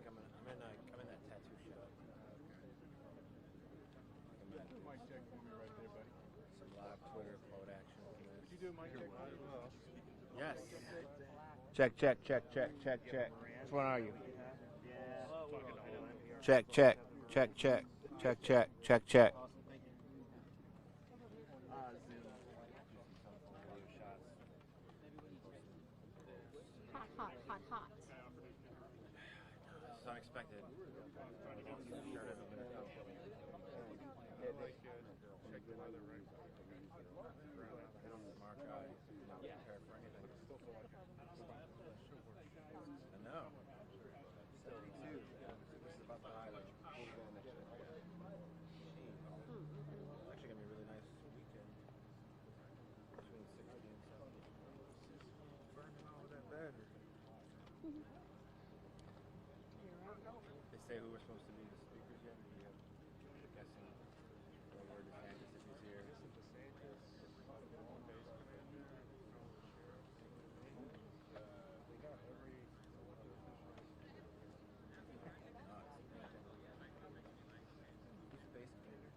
think I'm in that tattoo shop. Mic check for me right there, buddy. Some live Twitter quote action. Would you do a mic check as well? Yes. Check, check, check, check, check, check. Which one are you? Yeah. Check, check, check, check, check, check, check, check. Hot, hot, hot, hot. This is unexpected. I wasn't sure it was going to come. Check the weather right. Mark, I'm not prepared for anything. I know. Still, me too. This is about the highlight. Actually, going to be a really nice weekend. Between 60 and 70. Burning all that better. They say who we're supposed to be the speakers yet? Or you have guessing where DeSantis if he's here? They got every Space Invader. See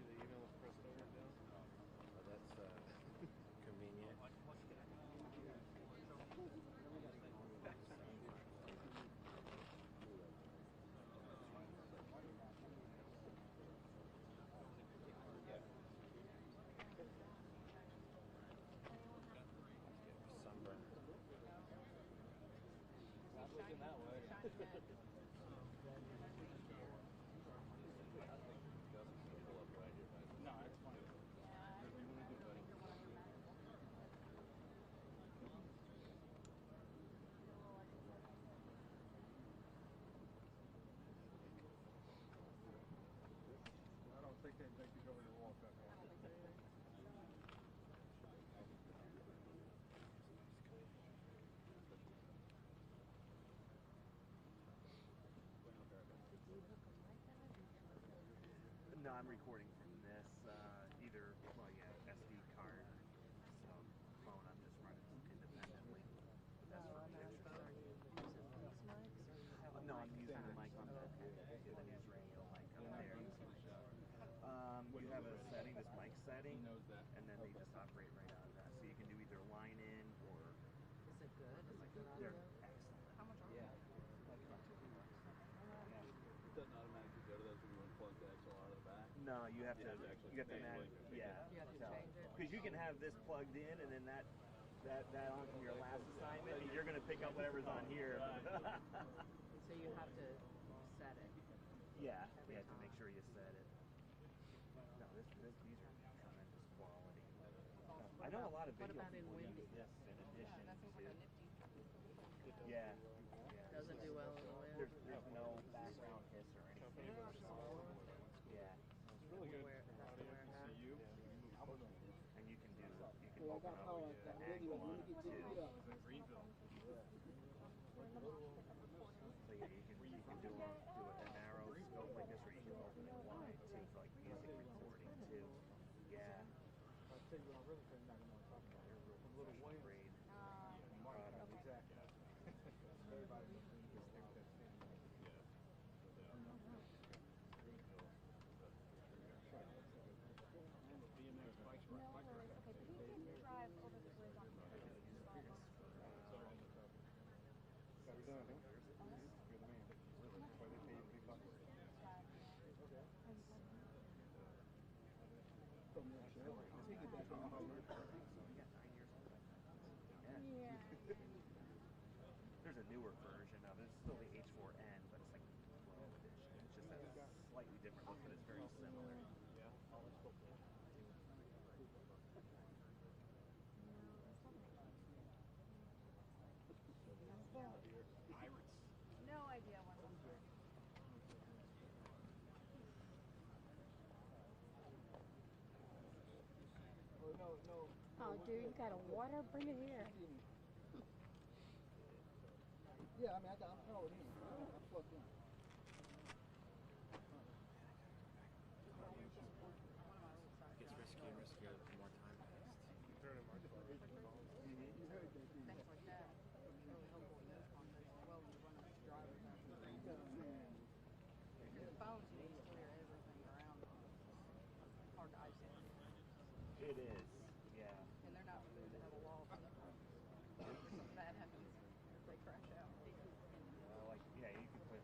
the email was pressed over now? Oh, that's convenient. Sunburn. Not looking that way. No, it's fine. Whatever you want to do, buddy. I don't think they'd make you go in the wall that way. No, I'm recording from this, either, well, yeah, SD card, so phone I'm just running independently. But that's for pictures. No, I'm using the mic on the news radio mic up there. You have a setting, this mic setting, and then they just operate right out of that. So you can do either line in or... Is it good? Is it good They're audio? excellent. How much are Yeah. they? Like about $2. It doesn't automatically go to those when you unplug the XLR to the back. No, you have to actually you have to manually manage, yeah. You have to change it. Because you can have this plugged in and then that on from your last assignment, and you're going to pick up whatever's on here. So you have to set it. Yeah, you have to make sure you set it. No, these are tremendous quality. I know a lot of What video about in people windy? use this in addition to. Yeah. Doesn't do well in the wind. There's no background hiss or anything. Yeah. It's really good. That's the wear hat. See you. And you can open up the angle on it too. Greenville. So yeah, you can do a narrow scope like this, or you can open it wide too, for like music recording too. Yeah. I'll tell you what I really think I'm going to talk about. A little Great. Williams. Exactly. Everybody knows Greenville. BMX bikes right. Okay, but he did drive over the bridge on Got it done, huh? You're the man. That's why they pay you big bucks. Yeah. There's a newer version of it. It's still the H4N, but it's like the Pro edition. It's just a slightly different look, but it's very similar. Pirates. No idea what it was. No. Oh, dude, you got a water? Bring it here. Yeah, I mean, I'm powered in. I'm plugged in. Gets risky. It is, yeah. And they're not supposed to have a wall if something bad happens, they crash out. Yeah, you can put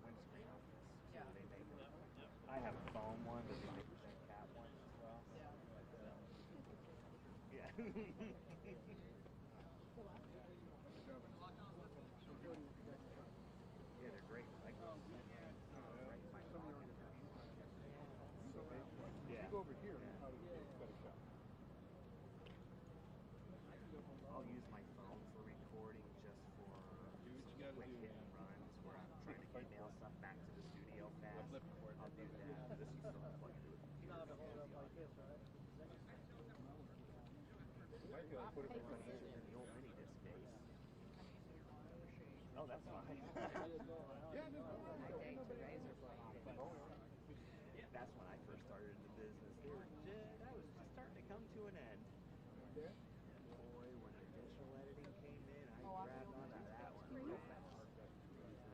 windscreen on this. Yeah. They make them. I have a foam one, but they make the cat one as well. Yeah. Yeah. Yeah, they're great. I go right in my pocket. You go over here, how do you get a better shot? I'll use my phone for recording just for some quick hit and runs where I'm trying to email stuff back to the studio fast. I'll do that. This is still plugged into the computer. Put it This is in the old mini disc case. Oh, that's fine. That's when I first started in the business. I was just starting to come to an end. Boy, when initial editing came in, I grabbed onto that one real fast.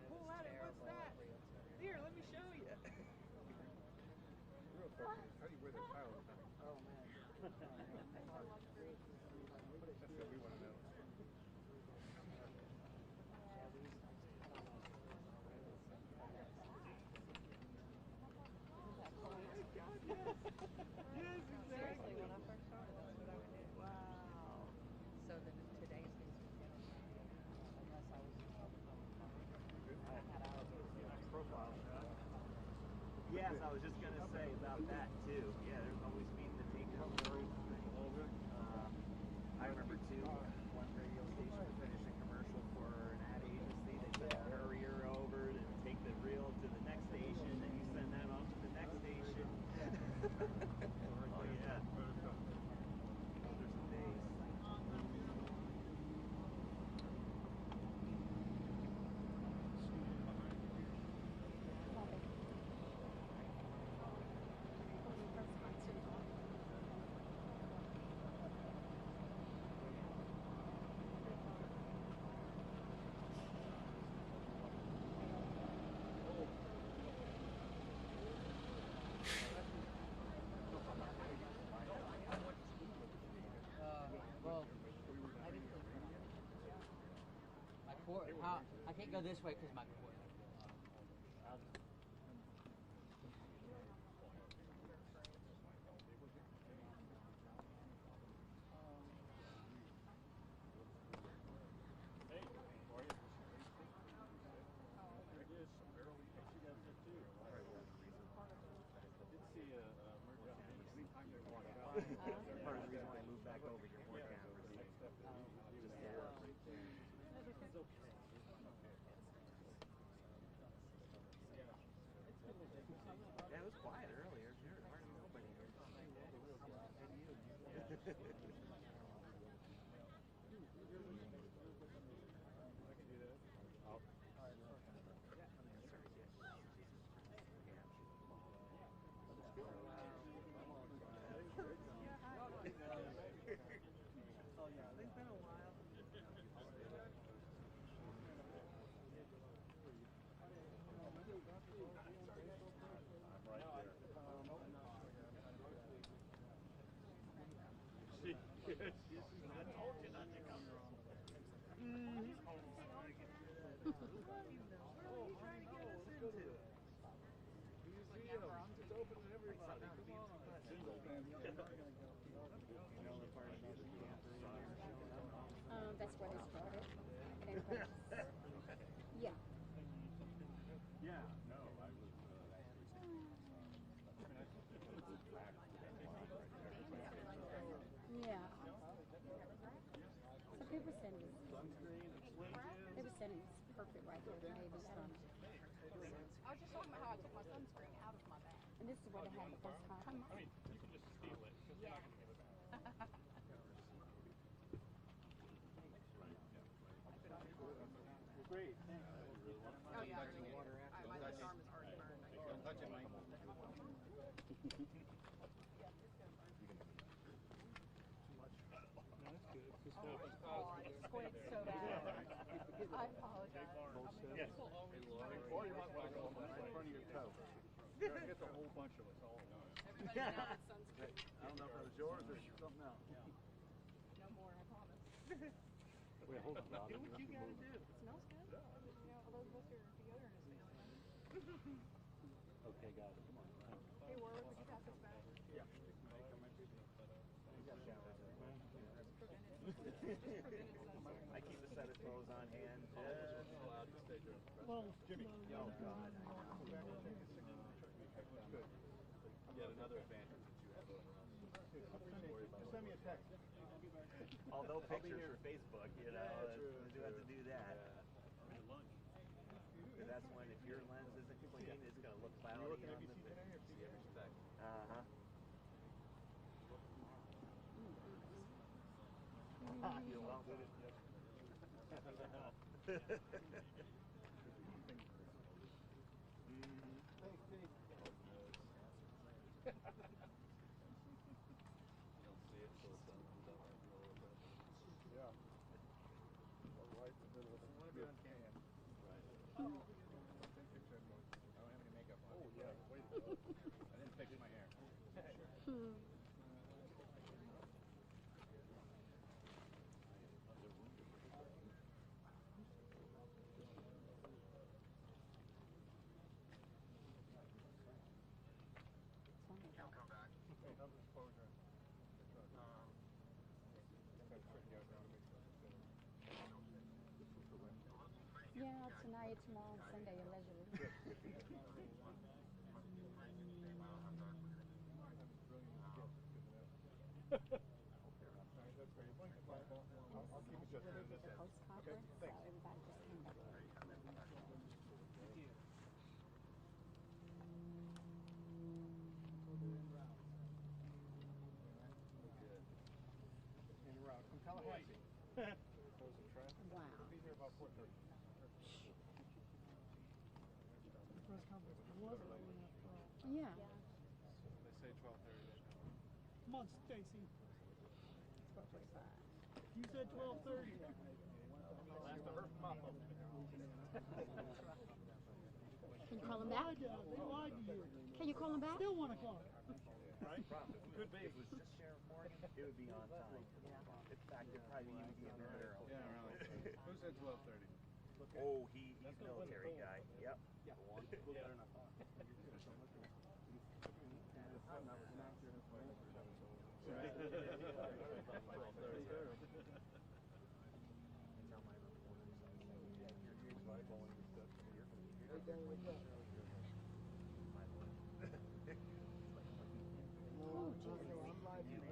Pull at it, what's that? Here, let me show you. Real question is, how do you wear the tile all the time? Oh, man. That's what we want to know. Yes, Seriously, exactly. when I first started, that's what I would do. Wow. So then today's things would get unless I was had out. Profile. Yes, I was just going to say about that too. Yeah, there's always meeting to take photos. I remember too, one radio station was finishing a commercial for an ad agency. They sent a courier over to take the reel to the next station, and you send that off to the next station. Oh yeah. Those are some days. Well, my cord. I can't go this way because my cord. Part of the reason why I moved back over here more cameras. Just the work. Yeah, it was quiet earlier. There was hardly nobody here. It's been a while. That's where they started. Yeah. Yeah, no, I was. Yeah. So people send us. They were sending us perfect right here. Maybe some. I was just talking about how I took my sunscreen out of my bag. And this is where they had the first time. I mean, you can just steal it because you're not going to give it back. Great. Oh yeah, my left arm is already burned. Touch it, Mike. Oh, I squinted so bad. I apologize. Yes. Or you might want to go in front of your toe. Get a whole bunch of us all at once. Everybody's now on sunscreen. I don't know if I was was yours or something else? No more, I promise. Wait, hold on, Rob. Do what you gotta do. It smells good. You know, all those of us who are deodorant is failing. Okay, got it. Come on. Thank you. Hey, Warwick, would you pass us back? Yeah. I keep a set of clothes on hand. Just Allowed to stay during the Well, Jimmy. oh God. Good. Yet another advantage that you have over us. Just send me a text. Although pictures for Facebook, you know, true, we do have to do that. Yeah. But that's when if your lens isn't clean, it's gonna look You cloudy working on the ABC video. today or See every speck. Uh-huh. You're welcome. You don't see it till it's done. Yeah. Right in the middle of it. I want to be on camera. Take picture of me. I don't have any makeup on. Oh, yeah. Wait a minute. I didn't fix my hair. Hey, how's exposure? Yeah, tonight, tomorrow, and Sunday, allegedly. I'll keep it just Where they in did this the end. post conference, so thanks. everybody just came back. En route from Tallahassee. Closing traffic. Wow. We'll be here about 4:30. Press conference was early after all. Yeah. They say 12:30. Come on, Stacy. 12:45. You said 12:30. Last I heard from Papa. Can you call him back? They lied to you. Can you call him back? Still 1 o'clock. Right? Could be. If it was just Sheriff Morgan, it would be on time. In fact, it'd probably even be a minute early. Yeah, really. Who said 12:30? Oh, he's military guy. Yep. Better than I thought.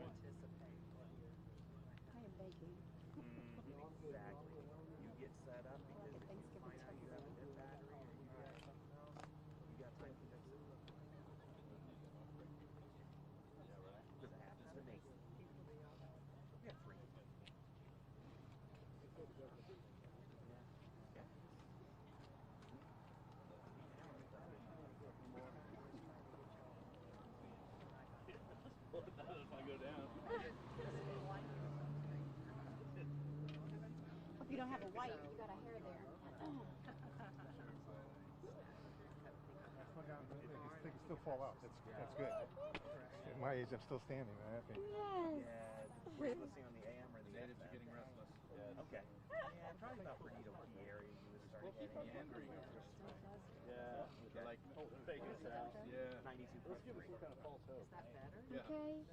Oh, Jesus. I am baking. Exactly. You get set up because if you Thanksgiving find out you have a dead battery or you got something else, you got time to fix it. Yeah, right. Because it happens to me. We have 3. Well, not if I go down. Hope you don't have a white. You got a hair there. They can still fall out. That's good. At my age, I'm still standing. I'm happy. Yes. Yeah. Were you listening on the AM or the Say that FM? you're getting restless. Okay. Yeah, probably about Bernito Key area you would start getting. Andrew. Yeah. Okay. Like, Fake it out. yeah. 92.3. kind of false hope. Is that better? Yeah. Okay.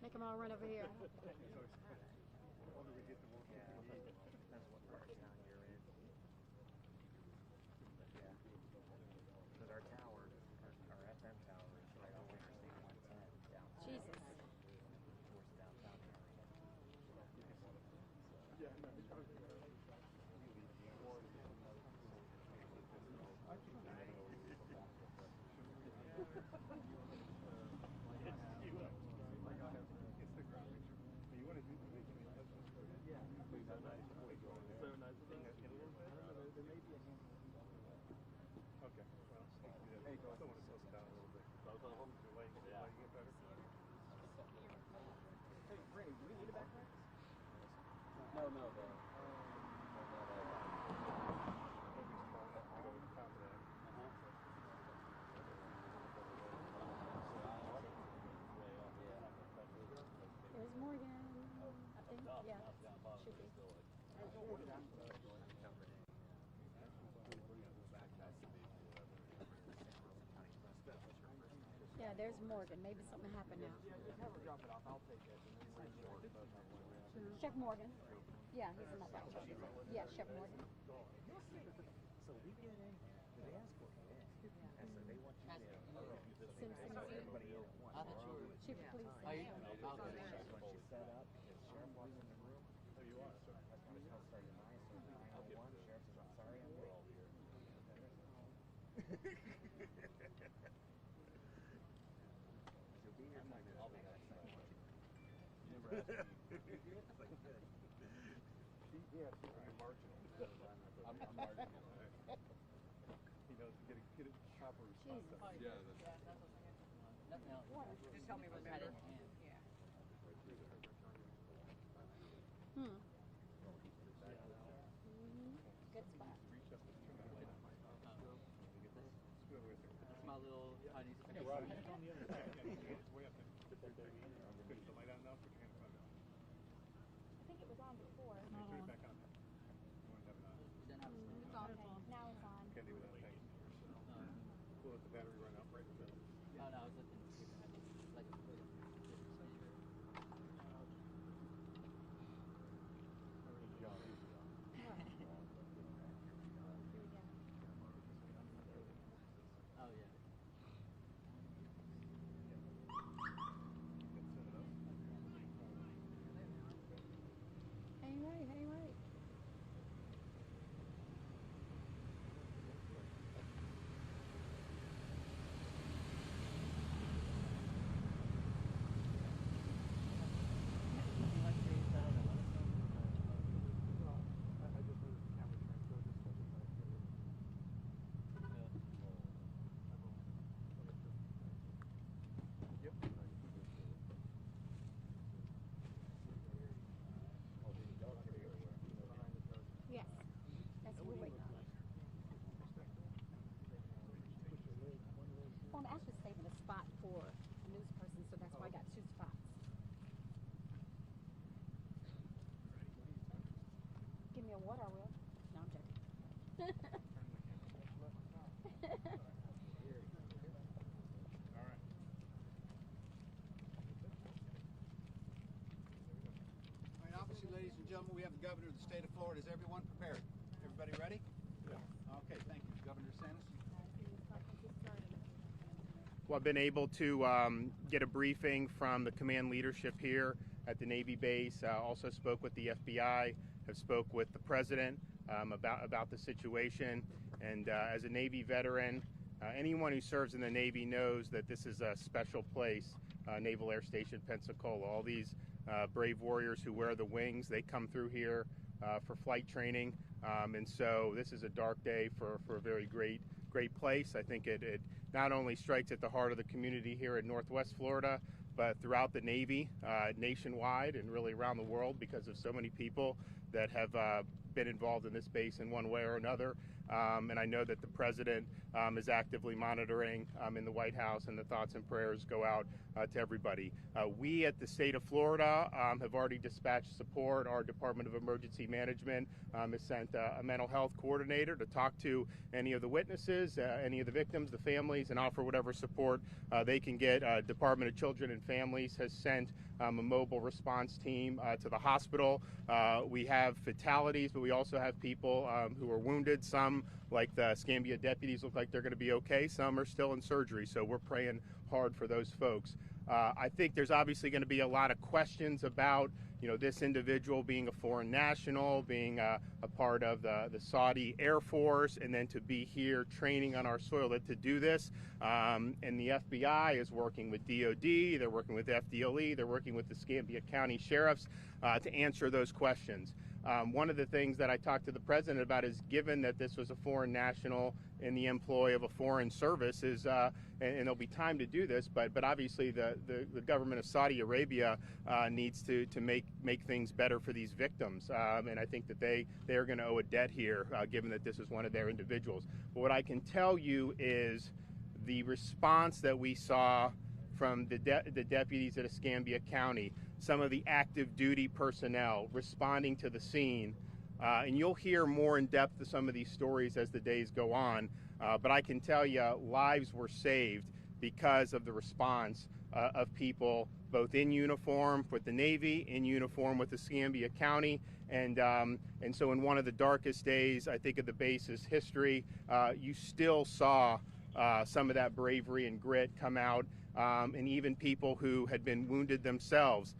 Make them all run over here. Older we get, the more Yeah, depends what part of town you're in. Yeah. Because our tower, our FM tower is right on Interstate 110 downtown. Jesus. Towards the downtown area. You want to do the Is there a nice thing? There may be a handful. Okay. Well, hey, I still want to slow it down a little bit. Why you get better? Hey, Brady, do we need a backpack? No, no, Yeah, there's Morgan. Maybe something happened now. Drop it off. I'll take it. Chef Morgan. Yeah, he's in that box. Yeah, Chef Morgan. So we get in. They ask what it is, and so they want you there. Simpson. Everybody in at once. Chief of Police. Are you? When she set up, the sheriff walks in the room. Oh, you are? That's when it's called starting 9. So 9:01, sheriff says, "I'm sorry, I'm late." You'll be here in 10 minutes. I'll be back. Yeah, marginal. I'm marginal. He knows to get a proper response. Yeah, Nothing else. Just help me remember. Yeah. Good spot. That's my little tiny space. It's on the other side. Yeah, it's way up there. Good. The light on now? Put your hand in front of it. I think it was on before. Turn it back on. You want to have it on? Then I was thinking, It's on. Now it's on. Can't do without thanks. We'll let the battery run out right in the middle. oh no, I was looking like oh yeah. Hang right, hang right. Yes. That's what we're waiting on. Well, I'm actually saving a spot for a news person, so that's why I got 2 spots. Give me a water, I will. No, I'm joking. All right, obviously, ladies and gentlemen, we have the governor of the state of Florida. Is everyone prepared? Everybody ready? Yeah. Okay, thank you. Governor DeSantis. Well, I've been able to get a briefing from the command leadership here at the Navy base. Also spoke with the FBI, have spoke with the president about the situation. And as a Navy veteran, anyone who serves in the Navy knows that this is a special place, Naval Air Station Pensacola. All these brave warriors who wear the wings, they come through here for flight training. And so this is a dark day for a very great place. I think it not only strikes at the heart of the community here in Northwest Florida, but throughout the Navy, nationwide and really around the world, because of so many people that have been involved in this base in one way or another. And I know that the president is actively monitoring in the White House, and the thoughts and prayers go out to everybody. We at the state of Florida have already dispatched support. Our Department of Emergency Management has sent a mental health coordinator to talk to any of the witnesses, any of the victims, the families, and offer whatever support they can get. Department of Children and Families has sent a mobile response team to the hospital. We have fatalities, but we also have people who are wounded. Some, like the Escambia deputies, look like they're going to be okay. Some are still in surgery, so we're praying hard for those folks. I think there's obviously going to be a lot of questions about, this individual being a foreign national, being a part of the Saudi Air Force, and then to be here training on our soil to do this. And the FBI is working with DOD, they're working with FDLE, they're working with the Escambia County Sheriffs to answer those questions. One of the things that I talked to the president about is, given that this was a foreign national in the employ of a foreign service, is and there'll be time to do this, but obviously the government of Saudi Arabia needs to make things better for these victims, and I think that they are going to owe a debt here, given that this is one of their individuals. But what I can tell you is the response that we saw from the deputies at Escambia County, some of the active duty personnel responding to the scene, and you'll hear more in depth of some of these stories as the days go on, but I can tell you lives were saved. because of the response of people both in uniform with the Navy, in uniform with Escambia County, and so in one of the darkest days, I think, of the base's history, you still saw some of that bravery and grit come out, and even people who had been wounded themselves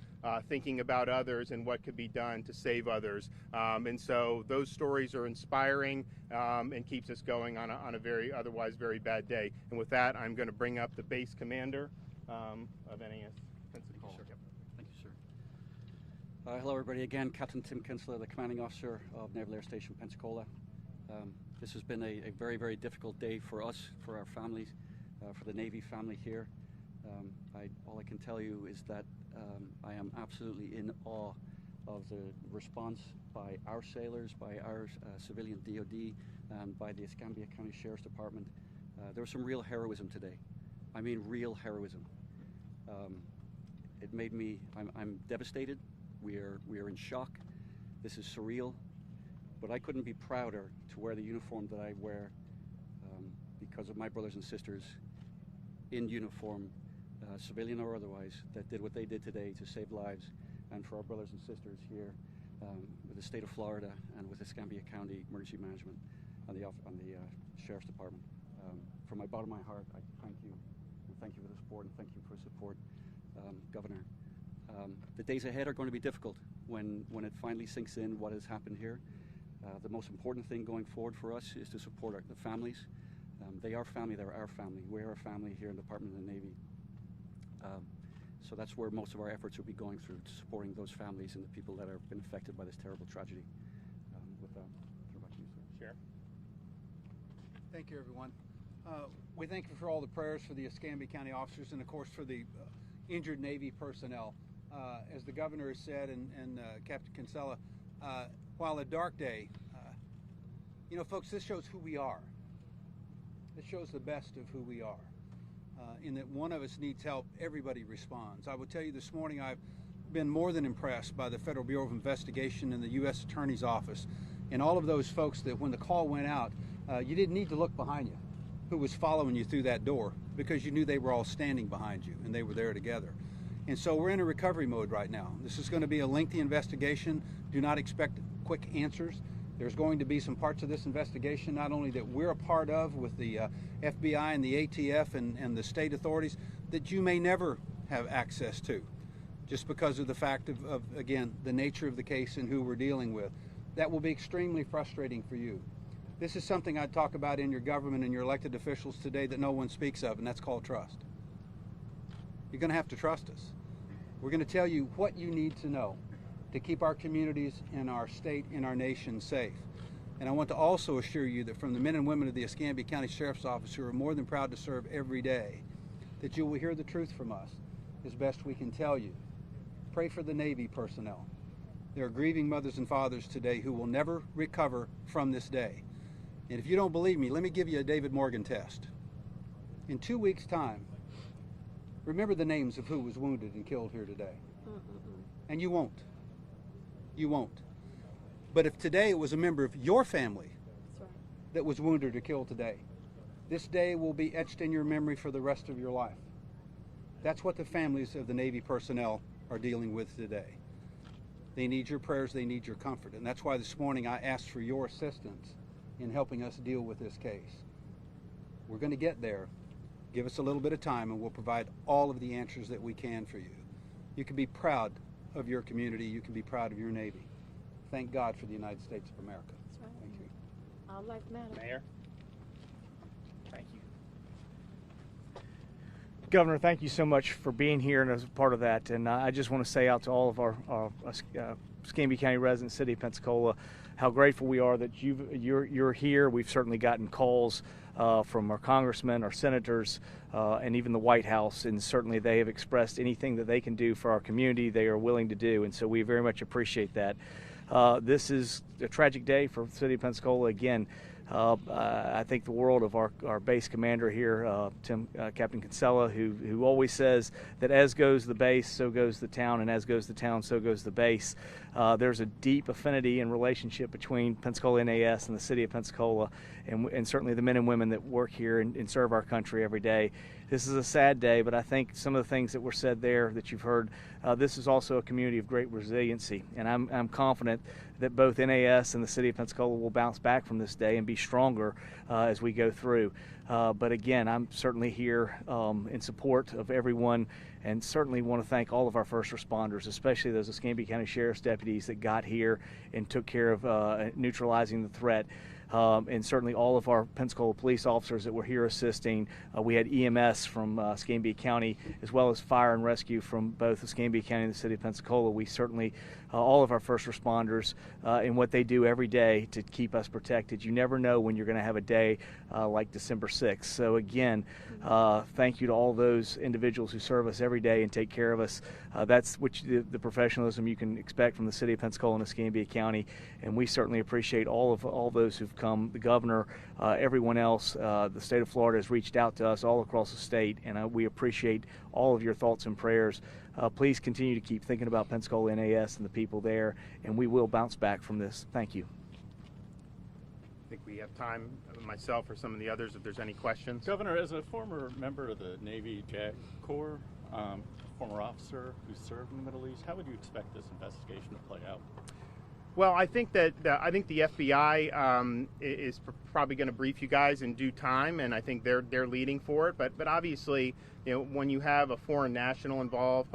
thinking about others and what could be done to save others. And so those stories are inspiring and keeps us going on a very otherwise very bad day. And with that, I'm going to bring up the base commander of NAS Pensacola. Sure. Thank you, sir. Hello, everybody. Again, Captain Tim Kinsler, the commanding officer of Naval Air Station Pensacola. This has been a very, very difficult day for us, for our families, for the Navy family here. All I can tell you is that I am absolutely in awe of the response by our sailors, by our civilian DOD, and by the Escambia County Sheriff's Department. There was some real heroism today. I mean, real heroism. It made me, I'm devastated. We are in shock. This is surreal. But I couldn't be prouder to wear the uniform that I wear because of my brothers and sisters in uniform, civilian or otherwise, that did what they did today to save lives, and for our brothers and sisters here with the state of Florida and with Escambia County Emergency Management and the Sheriff's Department. From my bottom of my heart, I thank you, and thank you for the support, and thank you for support, Governor. The days ahead are going to be difficult when it finally sinks in what has happened here. The most important thing going forward for us is to support the families. They are family, they're our family. We're a family here in the Department of the Navy. So that's where most of our efforts will be going through, to supporting those families and the people that have been affected by this terrible tragedy. With that, throw back to you, sir. Sheriff. Thank you, everyone. We thank you for all the prayers for the Escambia County officers and, of course, for the injured Navy personnel. As the governor has said, and Captain Kinsella, while a dark day, you know, folks, this shows who we are. It shows the best of who we are. In that one of us needs help, everybody responds. I will tell you this morning, I've been more than impressed by the Federal Bureau of Investigation and the U.S. Attorney's Office and all of those folks that when the call went out, you didn't need to look behind you, who was following you through that door, because you knew they were all standing behind you and they were there together. And so we're in a recovery mode right now. This is going to be a lengthy investigation. Do not expect quick answers. There's going to be some parts of this investigation not only that we're a part of with the FBI and the ATF and the state authorities that you may never have access to, just because of the fact of, again, the nature of the case and who we're dealing with. That will be extremely frustrating for you. This is something I'd talk about in your government and your elected officials today that no one speaks of, and that's called trust. You're going to have to trust us. We're going to tell you what you need to know to keep our communities and our state and our nation safe. And I want to also assure you that from the men and women of the Escambia County Sheriff's Office, who are more than proud to serve every day, that you will hear the truth from us as best we can tell you. Pray for the Navy personnel. There are grieving mothers and fathers today who will never recover from this day. And if you don't believe me, let me give you a David Morgan test. In 2 weeks' time, remember the names of who was wounded and killed here today. And you won't. You won't. But if today it was a member of your family that was wounded or killed today, this day will be etched in your memory for the rest of your life. That's what the families of the Navy personnel are dealing with today. They need your prayers, they need your comfort. And that's why this morning I asked for your assistance in helping us deal with this case. We're going to get there. Give us a little bit of time and we'll provide all of the answers that we can for you. You can be proud of your community. You can be proud of your Navy. Thank God for the United States of America. That's right. Thank you. All life matters. Mayor. Thank you. Governor, thank you so much for being here and as a part of that. And I just want to say out to all of our Escambia County residents, City of Pensacola, how grateful we are that you're here. We've certainly gotten calls from our congressmen, our senators, and even the White House, and certainly they have expressed anything that they can do for our community, they are willing to do, and so we very much appreciate that. This is a tragic day for the City of Pensacola. Again, I think the world of our base commander here, Captain Kinsella, who always says that as goes the base, so goes the town, and as goes the town, so goes the base. There's a deep affinity and relationship between Pensacola NAS and the City of Pensacola, and certainly the men and women that work here and serve our country every day. This is a sad day, but I think some of the things that were said there that you've heard, this is also a community of great resiliency, and I'm confident that both NAS and the city of Pensacola will bounce back from this day and be stronger as we go through. But again, I'm certainly here in support of everyone, and certainly want to thank all of our first responders, especially those Escambia County Sheriff's deputies that got here and took care of neutralizing the threat. And certainly all of our Pensacola police officers that were here assisting. We had EMS from Escambia County, as well as fire and rescue from both Escambia County and the city of Pensacola. We certainly, all of our first responders, and what they do every day to keep us protected. You never know when you're going to have a day like December 6th. So again, thank you to all those individuals who serve us every day and take care of us. That's the professionalism you can expect from the city of Pensacola and Escambia County, and we certainly appreciate all those who've come. The governor, everyone else, the state of Florida has reached out to us all across the state, and we appreciate all of your thoughts and prayers. Please continue to keep thinking about Pensacola NAS and the people there, and we will bounce back from this. Thank you. I think we have time, myself or some of the others, if there's any questions. Governor, as a former member of the Navy JAG Corps, former officer who served in the Middle East, how would you expect this investigation to play out? Well, I think that the FBI is probably going to brief you guys in due time, and I think they're leading for it. But obviously, when you have a foreign national involved,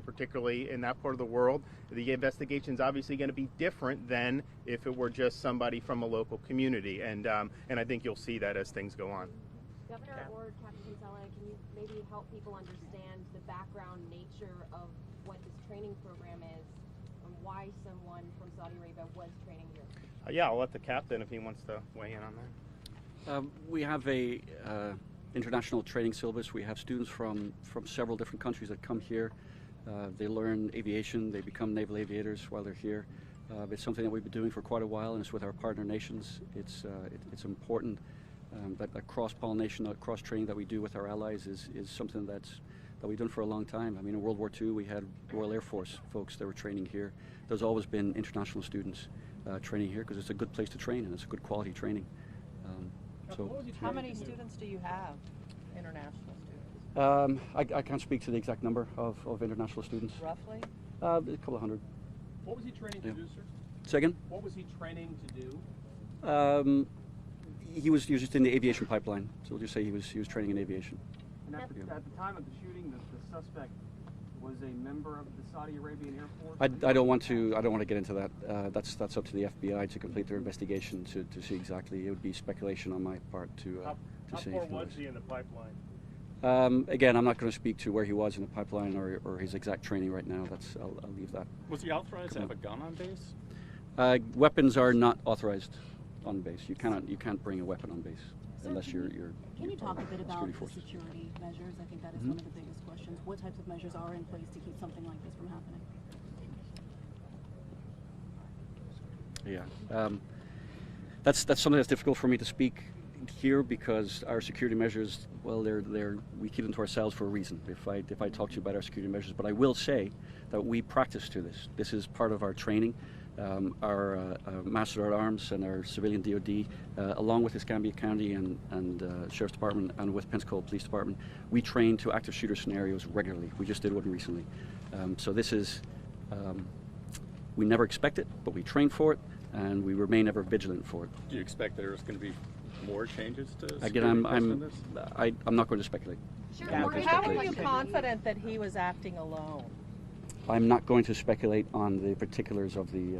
particularly in that part of the world, the investigation is obviously going to be different than if it were just somebody from a local community, and I think you'll see that as things go on. Governor or Captain Kinsella, can you maybe help people understand the background nature of what this training program is? Why someone from Saudi Arabia was training here? Yeah, I'll let the captain, if he wants to weigh in on that. We have a international training syllabus. We have students from several different countries that come here. They learn aviation. They become naval aviators while they're here. It's something that we've been doing for quite a while, and it's with our partner nations. It's important that cross-pollination, that cross-training that we do with our allies is something that we've done for a long time. I mean, in World War II, we had Royal Air Force folks that were training here. There's always been international students training here because it's a good place to train and it's a good quality training. How many students do you have, international students? I can't speak to the exact number of international students. Roughly? A couple of hundred. What was he training to do, sir? Say again? What was he training to do? He was just in the aviation pipeline, so we'll just say he was training in aviation. And at the time of the shooting, the suspect was a member of the Saudi Arabian Air Force? I don't want to get into that. That's up to the FBI to complete their investigation to see exactly. It would be speculation on my part to say. How far was he in the pipeline? Again, I'm not going to speak to where he was in the pipeline or his exact training right now. I'll leave that. Was he authorized to have a gun on base? Weapons are not authorized on base. You can't bring a weapon on base unless you're. Can you talk a bit about the forces. security measures? I think that is one of the biggest questions. What types of measures are in place to keep something like this from happening? Yeah, that's something that's difficult for me to speak here because our security measures, well, we keep them to ourselves for a reason. If I talk to you about our security measures, but I will say that we practice to this. This is part of our training. Our Master at Arms and our civilian DoD, along with Escambia County and Sheriff's Department and with Pensacola Police Department, we train to active shooter scenarios regularly. We just did one recently. So this is, we never expect it, but we train for it, and we remain ever vigilant for it. Do you expect there's going to be more changes to? Again, I'm not going to speculate. Sure. How are you confident that he was acting alone? I'm not going to speculate on the particulars of the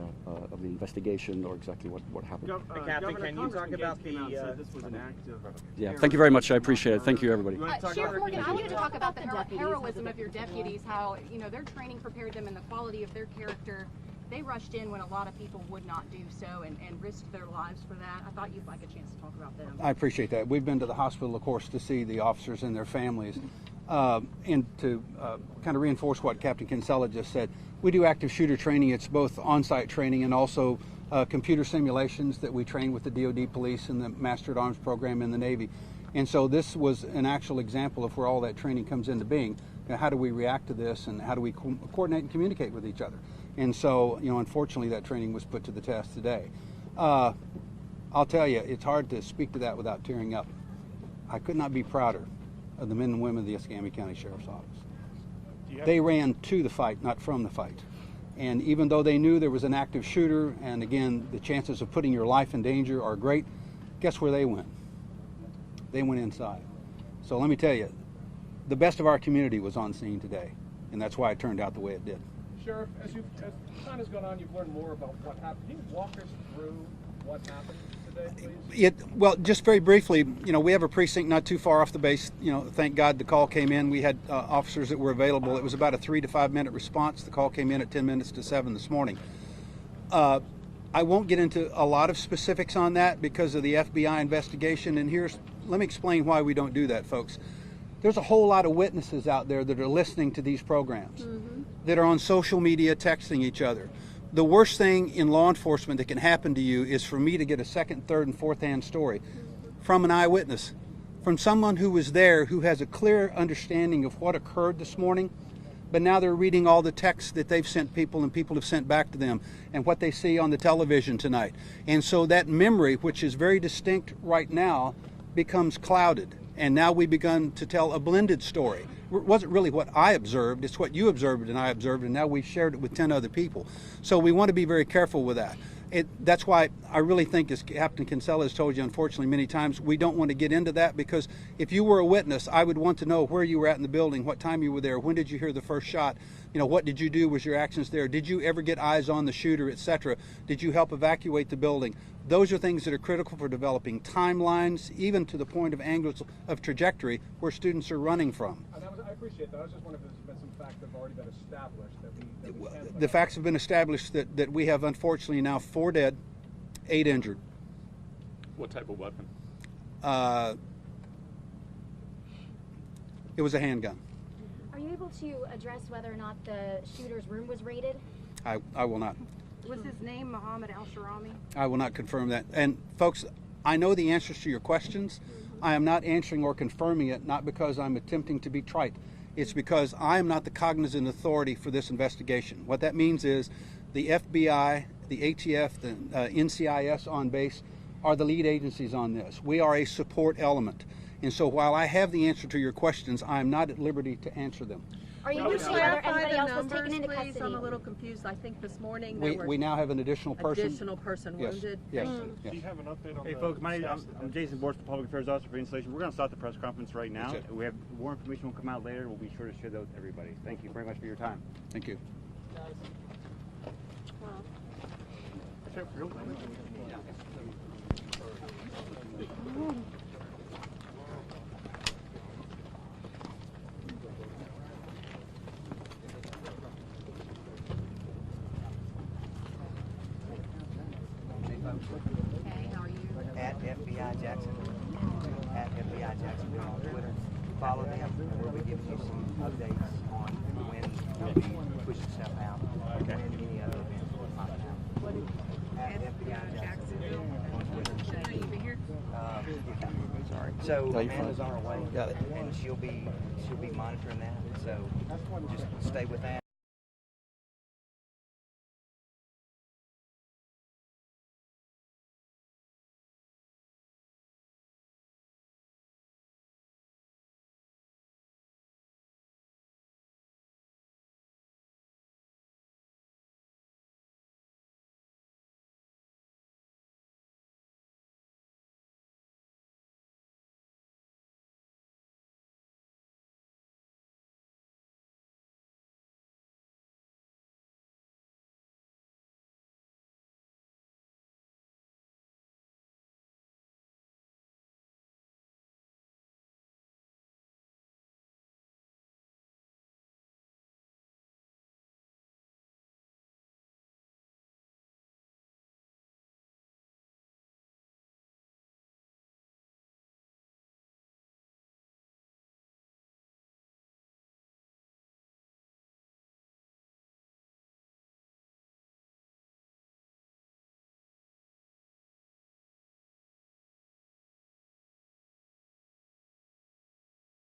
investigation or exactly what happened. Captain, can you talk about the? This was an act of Yeah, thank you very much. I appreciate it. Thank you, everybody. Sheriff Morgan, I want you to talk about the heroism of your deputies. How their training prepared them and the quality of their character. They rushed in when a lot of people would not do so and risked their lives for that. I thought you'd like a chance to talk about them. I appreciate that. We've been to the hospital, of course, to see the officers and their families. And to kind of reinforce what Captain Kinsella just said, we do active shooter training. It's both on-site training and also computer simulations that we train with the DoD police and the Master at Arms program in the Navy. And so this was an actual example of where all that training comes into being. How do we react to this, and how do we coordinate and communicate with each other? And so, unfortunately, that training was put to the test today. I'll tell you, it's hard to speak to that without tearing up. I could not be prouder of the men and women of the Escambia County Sheriff's Office. They ran to the fight, not from the fight. And even though they knew there was an active shooter, and again, the chances of putting your life in danger are great, guess where they went? They went inside. So let me tell you, the best of our community was on scene today, and that's why it turned out the way it did. Sheriff, as time has gone on, you've learned more about what happened. Can you walk us through what happened today, please? Well, just very briefly, we have a precinct not too far off the base. Thank God the call came in. We had officers that were available. It was about a 3 to 5 minute response. The call came in at 10 minutes to 7 this morning. I won't get into a lot of specifics on that because of the FBI investigation. And let me explain why we don't do that, folks. There's a whole lot of witnesses out there that are listening to these programs, that are on social media texting each other. The worst thing in law enforcement that can happen to you is for me to get a second, third, and fourth-hand story from an eyewitness, from someone who was there, who has a clear understanding of what occurred this morning, but now they're reading all the texts that they've sent people and people have sent back to them and what they see on the television tonight. And so that memory, which is very distinct right now, becomes clouded. And now we've begun to tell a blended story. It wasn't really what I observed, it's what you observed and I observed, and now we've shared it with 10 other people. So we want to be very careful with that. That's why I really think, as Captain Kinsella has told you, unfortunately, many times, we don't want to get into that, because if you were a witness, I would want to know where you were at in the building, what time you were there, when did you hear the first shot, what did you do, was your actions there, did you ever get eyes on the shooter, etc., did you help evacuate the building? Those are things that are critical for developing timelines, even to the point of angles of trajectory where students are running from. I appreciate that. I was just wondering if there's been some facts that have already been established that we can. The facts have been established that we have, unfortunately, now 4 dead, 8 injured. What type of weapon? It was a handgun. Are you able to address whether or not the shooter's room was raided? I will not. Was his name Muhammad Al-Sharami? I will not confirm that. And folks, I know the answers to your questions. I am not answering or confirming it, not because I'm attempting to be trite. It's because I am not the cognizant authority for this investigation. What that means is the FBI, the ATF, the NCIS on base are the lead agencies on this. We are a support element. And so while I have the answer to your questions, I am not at liberty to answer them. Are you able to share whether anybody else was taken into custody? I'm a little confused. I think this morning we now have an additional person. Wounded. Yes. Do you have an update on Hey folks, I'm Jason Borst, the Public Affairs Officer for Installation. We're going to start the press conference right now. We have more information will come out later. We'll be sure to share that with everybody. Thank you very much for your time. Thank you. Hey, how are you? At FBI Jackson. At FBI Jacksonville on Twitter. Follow them, and we'll be giving you some updates on when we'll be pushing stuff out. Okay. And any other events we'll find out. At FBI Jacksonville on Twitter. Should you be here? Sorry. So Amanda's on her way. Got it. And she'll be monitoring that. So just stay with that.